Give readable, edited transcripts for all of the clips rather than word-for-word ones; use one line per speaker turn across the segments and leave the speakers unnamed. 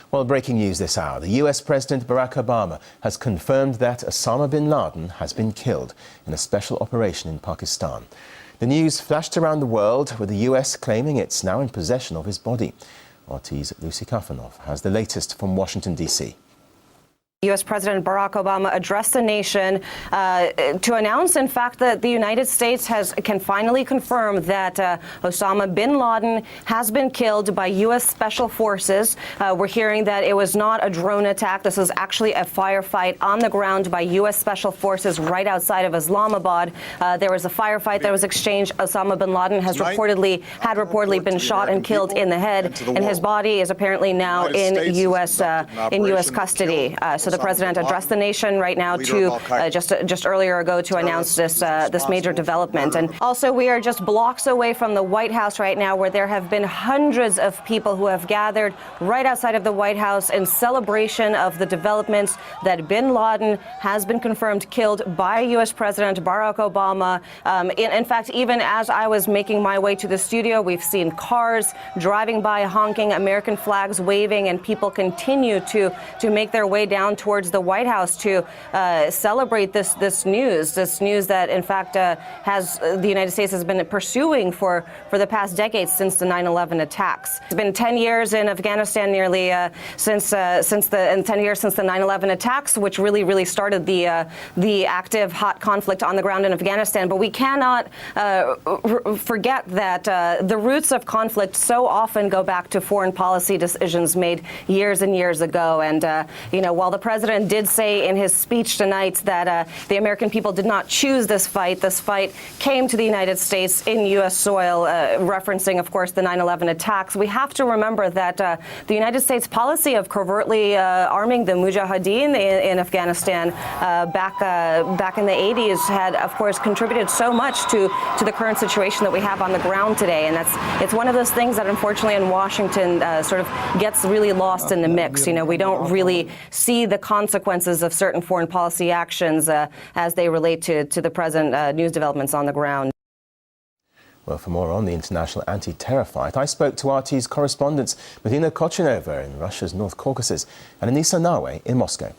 Well, breaking news this hour. The US President Barack Obama has confirmed that Osama bin Laden has been killed in a special operation in Pakistan. The news flashed around the world, with the US claiming it's now in possession of his body. RT's Lucy Kafanov has the latest from Washington, D.C.
U.S. President Barack Obama addressed the nation to announce, in fact, that the United States can finally confirm that Osama bin Laden has been killed by U.S. Special Forces. We're hearing that it was not a drone attack. This was actually a firefight on the ground by U.S. Special Forces right outside of Islamabad. There was a firefight that was exchanged. Osama bin Laden had reportedly been shot and killed in the head, and his body is apparently now in U.S. custody. So the president addressed the nation right now to just earlier ago to announce this major development. And also, we are just blocks away from the White House right now, where there have been hundreds of people who have gathered right outside of the White House in celebration of the developments that bin Laden has been confirmed killed by U.S. President Barack Obama. In fact, even as I was making my way to the studio, we've seen cars driving by, honking, American flags waving, and people continue to make their way down towards the White House to celebrate this news that, in fact, the United States has been pursuing for the past decades since the 9/11 attacks. It's been 10 years in Afghanistan, nearly since the 10 years since the 9/11 attacks, which really started the active hot conflict on the ground in Afghanistan. But we cannot forget that the roots of conflict so often go back to foreign policy decisions made years and years ago. And while the president did say in his speech tonight that the American people did not choose this fight came to the United States in U.S. soil, referencing, of course, the 9/11 attacks. We have to remember that the United States policy of covertly arming the Mujahideen in Afghanistan back in the 80s had, of course, contributed so much to the current situation that we have on the ground today. And it's one of those things that, unfortunately, in Washington sort of gets really lost in the mix. We don't really see the consequences of certain foreign policy actions as they relate to the present news developments on the ground.
Well, for more on the international anti-terror fight, I spoke to RT's correspondents Marina Kochinova in Russia's North Caucasus and Anissa Nawe in Moscow.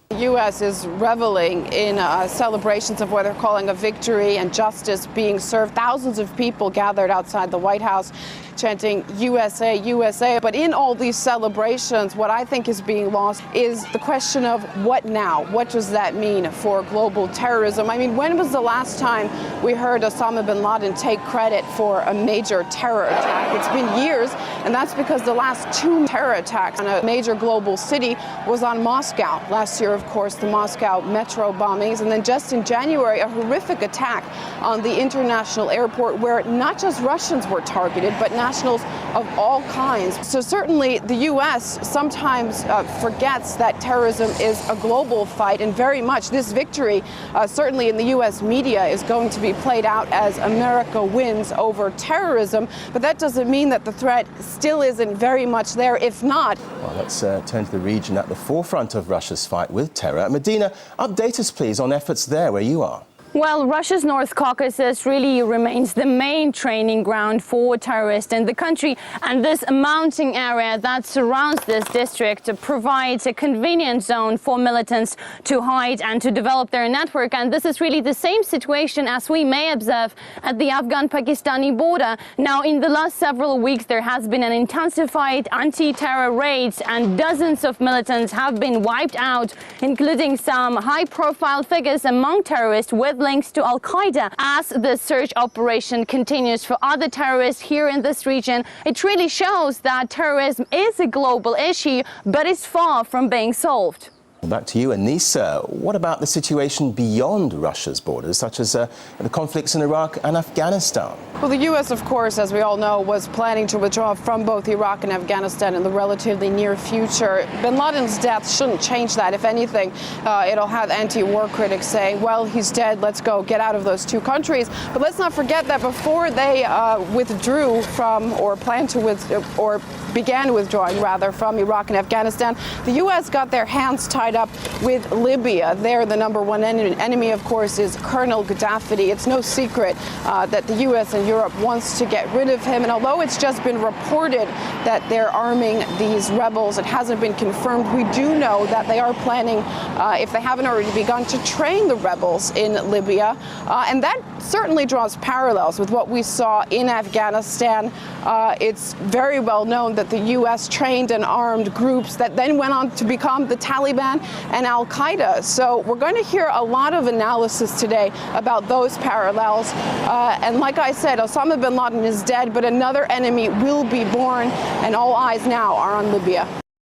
The U.S. is reveling in celebrations of what they're calling a victory and justice being served. Thousands of people gathered outside the White House chanting USA, USA. But in all these celebrations, what I think is being lost is the question of what now? What does that mean for global terrorism? I mean, when was the last time we heard Osama bin Laden take credit for a major terror attack? It's been years, and that's because the last two terror attacks on a major global city was on Moscow. Last year, of course, the Moscow metro bombings, and then just in January, a horrific attack on the international airport where not just Russians were targeted, but nationals of all kinds. So certainly the U.S. sometimes forgets that terrorism is a global fight, and very much this victory, certainly in the U.S. media, is going to be played out as America wins over terrorism. But that doesn't mean that the threat still isn't very much there, if not.
Well, let's turn to the region at the forefront of Russia's fight with terror. Medina, update us, please, on efforts there where you are.
Well, Russia's North Caucasus really remains the main training ground for terrorists in the country, and this mountain area that surrounds this district provides a convenient zone for militants to hide and to develop their network. And this is really the same situation as we may observe at the Afghan-Pakistani border. Now, in the last several weeks, there has been an intensified anti-terror raids, and dozens of militants have been wiped out, including some high-profile figures among terrorists with links to Al-Qaeda. As the search operation continues for other terrorists here in this region, it really shows that terrorism is a global issue, but is far from being solved.
Back to you, Anissa. What about the situation beyond Russia's borders, such as the conflicts in Iraq and Afghanistan?
Well, the U.S., of course, as we all know, was planning to withdraw from both Iraq and Afghanistan in the relatively near future. Bin Laden's death shouldn't change that. If anything, it'll have anti-war critics saying, well, he's dead, let's go get out of those two countries. But let's not forget that before they withdrew from, or planned to or began withdrawing, rather, from Iraq and Afghanistan, the U.S. got their hands tied tied up with Libya. There, the number one enemy, of course, is Colonel Gaddafi. It's no secret that the U.S. and Europe wants to get rid of him. And although it's just been reported that they're arming these rebels, it hasn't been confirmed. We do know that they are planning, if they haven't already begun, to train the rebels in Libya. And that certainly draws parallels with what we saw in Afghanistan. It's very well known that the U.S. trained and armed groups that then went on to become the Taliban and Al-Qaeda. So we're going to hear a lot of analysis today about those parallels. And like I said, Osama bin Laden is dead, but another enemy will be born, and all eyes now are on Libya.